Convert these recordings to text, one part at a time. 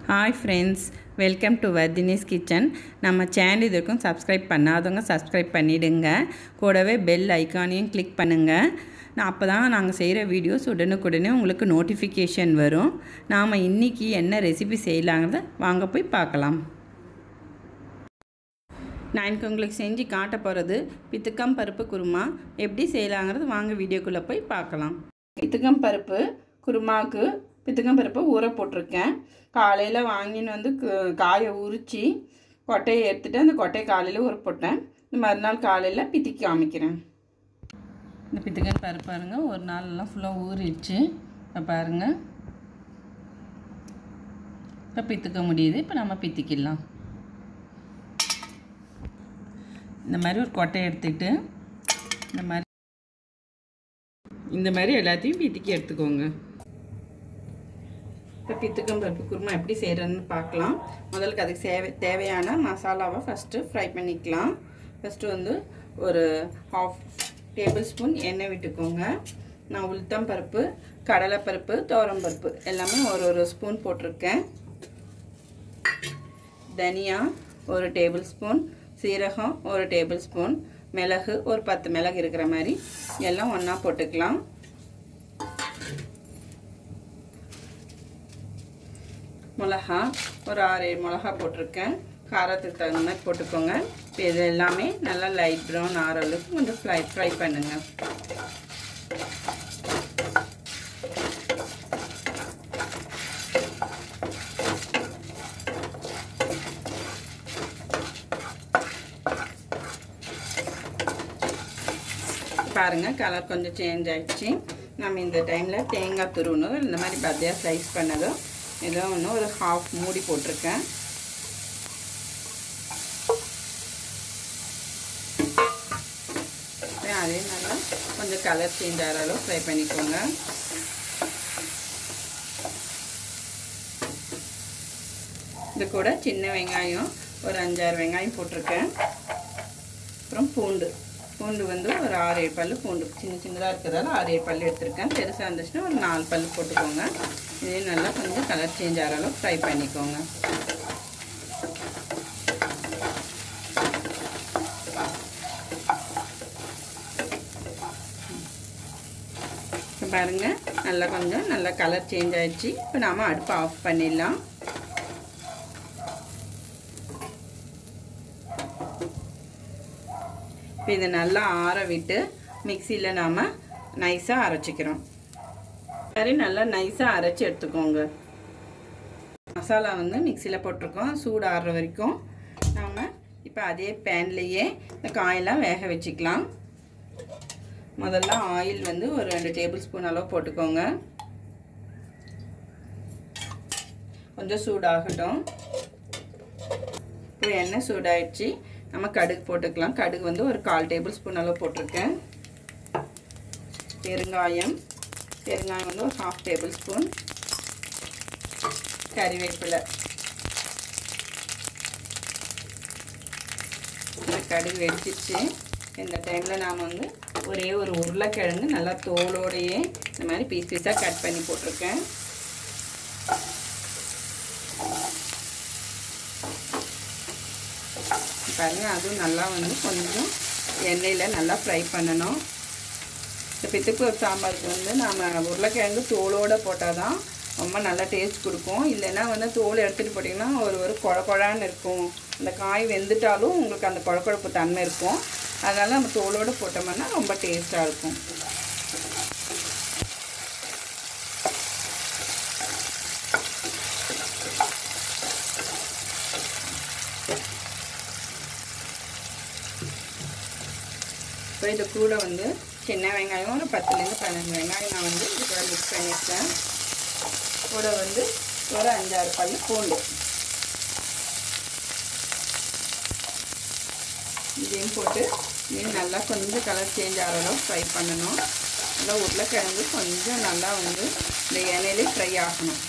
Hi friends, welcome to Vardhini's kitchen. நம்ம channel இதுக்கும் subscribe பண்ணாதவங்க சப்ஸ்கிரைப் பண்ணிடுங்க. கூடவே பெல் ஐகானையும் கிளிக் பண்ணுங்க. அப்பதான் நாங்கள் செய்கிற வீடியோஸ் உடனுக்குடனே உங்களுக்கு நோட்டிஃபிகேஷன் வரும். நாம் இன்னைக்கு என்ன ரெசிபி செய்யலாங்கிறத வாங்க போய் பார்க்கலாம். நான் எனக்கு உங்களுக்கு செஞ்சு காட்ட போகிறது பித்துக்கம் பருப்பு குருமா. எப்படி செய்யலாங்கிறது வாங்க வீடியோக்குள்ளே போய் பார்க்கலாம். பித்துக்கம் பருப்பு குருமாவுக்கு பித்துக்கம் பருப்பு ஊற போட்டிருக்கேன். காலையில் வாங்கின்னு வந்து காயை உரித்து கொட்டையை எடுத்துகிட்டு அந்த கொட்டையை காலையில் ஊற போட்டேன். இந்த மறுநாள் காலையில் பித்திக்க காமிக்கிறேன். இந்த பித்துக்கம் பருப்பு பாருங்கள், ஒரு நாளெல்லாம் ஃபுல்லாக ஊறிடுச்சு. இப்போ பாருங்கள், இப்போ பித்துக்க முடியுது. இப்போ நம்ம பித்திக்கலாம். இந்த மாதிரி ஒரு கொட்டையை எடுத்துக்கிட்டு இந்த மாதிரி எல்லாத்தையும் பித்திக்கி எடுத்துக்கோங்க. இப்போ பித்துக்கம் பருப்பு குருமா எப்படி செய்கிறதுன்னு பார்க்கலாம். முதலுக்கு அதுக்கு தேவையான மசாலாவை ஃபஸ்ட்டு ஃப்ரை பண்ணிக்கலாம். ஃபஸ்ட்டு வந்து ஒரு 1/2 டேபிள் ஸ்பூன் எண்ணெய் விட்டுக்கோங்க. நான் உளுத்தம் பருப்பு, கடலைப்பருப்பு, துவரம்பருப்பு எல்லாமே ஒரு ஸ்பூன் போட்டிருக்கேன். தனியா 1 டேபிள் ஸ்பூன், சீரகம் 1 டேபிள் ஸ்பூன், மிளகு ஒரு 10 மிளகு இருக்கிற மாதிரி எல்லாம் ஒன்றா போட்டுக்கலாம். மிளகா ஒரு 6-7 மிளகா போட்டிருக்கேன். காரத்துக்கு தகுந்த மாதிரி போட்டுக்கோங்க. இப்போ இது எல்லாமே நல்லா லைட் ப்ரௌன் ஆகிற அளவுக்கு கொஞ்சம் ஃப்ரை பண்ணுங்க. பாருங்கள், கலர் கொஞ்சம் சேஞ்ச் ஆகிடுச்சு. நம்ம இந்த டைமில் தேங்காய் துருவணும். இந்த மாதிரி பத்தியாக ஸ்லைஸ் பண்ணதும் ஏதோ ஒன்று ஒரு 1/2 மூடி போட்டிருக்கேன். அதே நல்லா கொஞ்சம் கலர் சேஞ்ச் ஆகிற அளவு ஃப்ரை பண்ணிக்கோங்க. இது கூட சின்ன வெங்காயம் ஒரு 5-6 வெங்காயம் போட்டிருக்கேன். அப்புறம் பூண்டு வந்து ஒரு 6-7 பல் பூண்டு, சின்னதாக இருக்கிறதால 6-7 பல் எடுத்துருக்கேன். பெருசாக இருந்துச்சுன்னா ஒரு 4 பல் போட்டுக்கோங்க. இதே நல்லா கொஞ்சம் கலர் சேஞ்ச் ஆகிற அளவு ஃப்ரை பண்ணிக்கோங்க. பாருங்கள், நல்லா கலர் சேஞ்ச் ஆகிடுச்சு. இப்போ நாம் அடுப்பை ஆஃப் பண்ணிடலாம். இப்போ இதை நல்லா ஆற விட்டு மிக்சியில் நாம் நைஸாக அரைச்சிக்கிறோம். மாதிரி நல்லா நைஸாக அரைச்சி எடுத்துக்கோங்க. மசாலா வந்து மிக்சியில் போட்டிருக்கோம். சூடு ஆறுற வரைக்கும் நாம் இப்போ அதே பேன்லேயே இந்த காயெல்லாம் வேக வச்சுக்கலாம். முதல்ல ஆயில் வந்து ஒரு 2 டேபிள் ஸ்பூன் அளவு போட்டுக்கோங்க. கொஞ்சம் சூடாகட்டும். இப்போ எண்ணெய் சூடாயிடுச்சு. நம்ம கடுகு போட்டுக்கலாம். கடுகு வந்து ஒரு 1/4 டேபிள் ஸ்பூன் அளவு போட்டிருக்கேன். பெருங்காயம் வந்து ஒரு 1/2 டேபிள் ஸ்பூன். கறிவேப்பிலை. இந்த கடுகு வெடிச்சிச்சு. இந்த டைமில் நாம் வந்து ஒரே ஒரு உருளைக்கிழங்கு நல்லா தோலோடையே இந்த மாதிரி பீஸாக கட் பண்ணி போட்டிருக்கேன். பாருங்கள், அதுவும் நல்லா வந்து கொஞ்சம் எண்ணெயில் நல்லா ஃப்ரை பண்ணணும். இந்த பித்துக்கு சாம்பாருக்கு வந்து நாம் உருளைக்கிழங்கு தோலோடு போட்டால் தான் ரொம்ப நல்லா டேஸ்ட் கொடுக்கும். இல்லைன்னா வந்து தோல் எடுத்துகிட்டு போட்டிங்கன்னா ஒரு குழக்குழான்னு இருக்கும். அந்த காய் வெந்துட்டாலும் உங்களுக்கு அந்த குழக்குழப்பு தன்மை இருக்கும். அதனால் நம்ம தோலோடு போட்டோம்னா ரொம்ப டேஸ்ட்டாக இருக்கும். இப்போ இது கூட வந்து சின்ன வெங்காயம் ஒரு 10-15 வெங்காயம் நான் வந்து இது கூட மிக்ஸ் பண்ணியிருக்கேன். கூட வந்து ஒரு 5-6 பல் பூண்டு இதையும் போட்டு இது நல்லா கொஞ்சம் கலர் சேஞ்ச் ஆகிற அளவு ஃப்ரை பண்ணணும். நல்லா உருளைக்கிழங்கு கொஞ்சம் நல்லா வந்து இந்த எண்ணெயிலே ஃப்ரை ஆகணும்.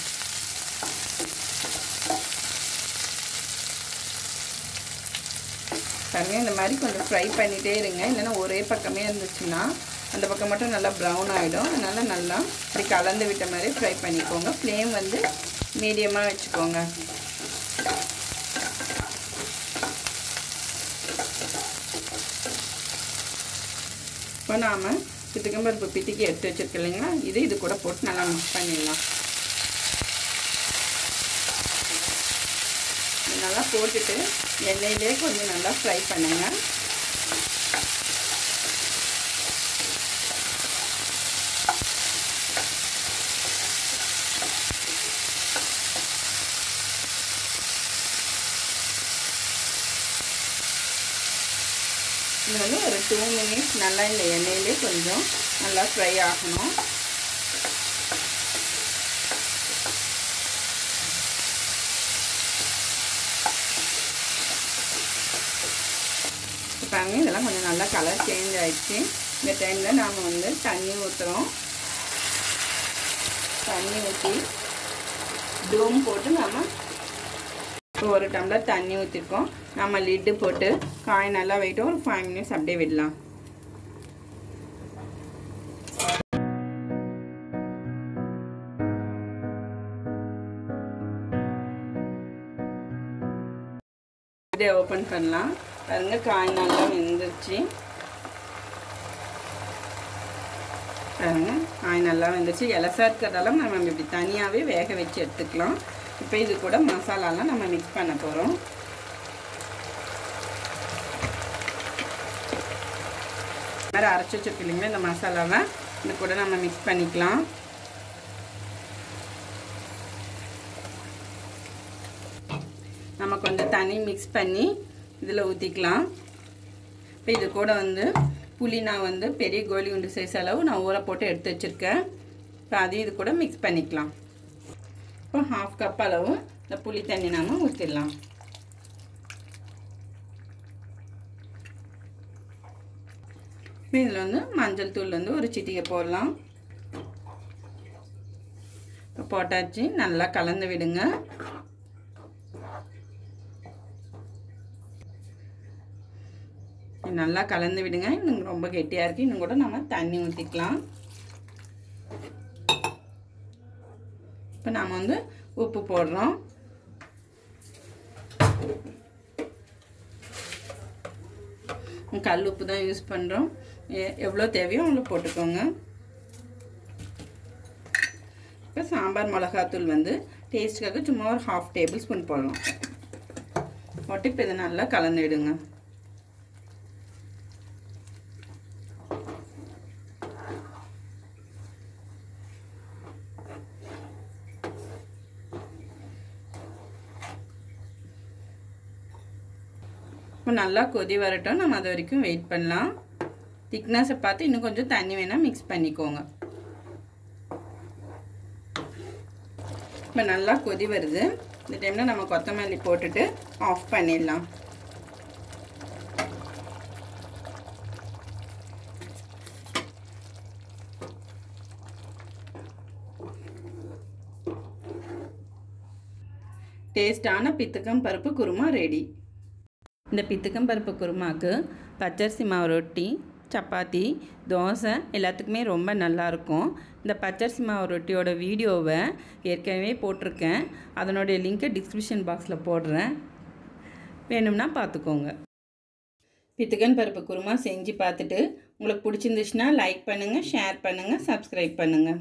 பாருங்கள், இந்த மாதிரி கொஞ்சம் ஃப்ரை பண்ணிகிட்டே இருங்க. இல்லைன்னா ஒரே பக்கமே இருந்துச்சுன்னா அந்த பக்கம் மட்டும் நல்லா ப்ரௌன் ஆகிடும். அதனால் நல்லா இப்படி கலந்து விட்ட மாதிரி ஃப்ரை பண்ணிக்கோங்க. ஃப்ளேம் வந்து மீடியமாக வச்சுக்கோங்க. இப்போ நாம் பித்துக்கம் பருப்பு பித்திக்கி எடுத்து வச்சுருக்கோம் இல்லைங்களா, இது கூட போட்டு நல்லா மிக்ஸ் பண்ணிடலாம். நல்லா போட்டுட்டு எண்ணெயிலே கொஞ்சம் நல்லா ஃப்ரை பண்ணுங்கள். இது வந்து ஒரு 2 minutes நல்லா இந்த எண்ணெயிலே கொஞ்சம் நல்லா ஃப்ரை ஆகணும். பாருங்க, இதெல்லாம் கொஞ்சம் நல்லா கலர் சேஞ்ச் ஆயிடுச்சு. இந்த டைமில் நாம் வந்து தண்ணி ஊற்றுறோம். தண்ணி ஊற்றி டூம் போட்டு நம்ம இப்போ 1 டம்ளர் தண்ணி ஊற்றிருக்கோம். நம்ம லிட்டு போட்டு காய் நல்லா வைட்டு ஒரு 5 minutes அப்படியே விடலாம். இதை ஓப்பன் பண்ணலாம். பாருங்க, காய் நல்லா வெந்துருச்சு. பாருங்க, காய் நல்லா வெந்துருச்சு. எலசா இருக்கிறதால நம்ம இப்படி தனியாகவே வேக வச்சு எடுத்துக்கலாம். இப்போ இது கூட மசாலாலாம் நம்ம மிக்ஸ் பண்ண போகிறோம். மாதிரி அரைச்சி வச்சுருக்கு இல்லைங்களா, இந்த மசாலாவை இது கூட நம்ம மிக்ஸ் பண்ணிக்கலாம். நம்ம கொஞ்சம் தண்ணி மிக்ஸ் பண்ணி இதில் ஊற்றிக்கலாம். இப்போ இது கூட வந்து புளி நான் வந்து பெரிய கோலி உண்டு சைஸ் அளவு நான் ஊற போட்டு எடுத்து வச்சுருக்கேன். இப்போ அதையும் இது கூட மிக்ஸ் பண்ணிக்கலாம். இப்போ 1/2 கப் அளவு இந்த புளி தண்ணி நாம் ஊற்றிடலாம். இப்போ இதில் வந்து மஞ்சள் தூள் வந்து ஒரு சிட்டிகை போடலாம். இப்போ போட்டாச்சு, நல்லா கலந்து விடுங்க. நல்லா கலந்து விடுங்க. இன்னும் ரொம்ப கெட்டியாக இருக்குது. இன்னும் கூட நம்ம தண்ணி ஊற்றிக்கலாம். இப்போ நாம் வந்து உப்பு போடுறோம். கல் உப்பு தான் யூஸ் பண்ணுறோம். எவ்வளோ தேவையோ அவ்வளோ போட்டுக்கோங்க. இப்போ சாம்பார் மிளகாத்தூள் வந்து டேஸ்ட்டுக்காக சும்மா ஒரு 1/2 டேபிள் ஸ்பூன் போடலாம். போட்டு இப்போ இதை நல்லா கலந்துடுங்க. இப்போ நல்லா கொதி வரட்டும். நம்ம அது வரைக்கும் வெயிட் பண்ணலாம். திக்னஸை பார்த்து இன்னும் கொஞ்சம் தண்ணி வேணால் மிக்ஸ் பண்ணிக்கோங்க. இப்போ நல்லா கொதி வருது. இந்த டைமில் நம்ம கொத்தமல்லி போட்டுட்டு ஆஃப் பண்ணிடலாம். டேஸ்டான பித்துக்கம் பருப்பு குருமா ரெடி. இந்த பித்துக்கம் பருப்பு குருமாவுக்கு பச்சரிசி மாவு ரொட்டி, சப்பாத்தி, தோசை எல்லாத்துக்குமே ரொம்ப நல்லாயிருக்கும். இந்த பச்சரிசி மாவு ரொட்டியோட வீடியோவை ஏற்கனவே போட்டிருக்கேன். அதனுடைய லிங்க்கை டிஸ்கிரிப்ஷன் பாக்ஸில் போடுறேன், வேணும்னா பார்த்துக்கோங்க. பித்துக்கம் பருப்பு குருமா செஞ்சு பார்த்துட்டு உங்களுக்கு பிடிச்சிருந்துச்சுன்னா லைக் பண்ணுங்கள், ஷேர் பண்ணுங்கள், சப்ஸ்கிரைப் பண்ணுங்கள்.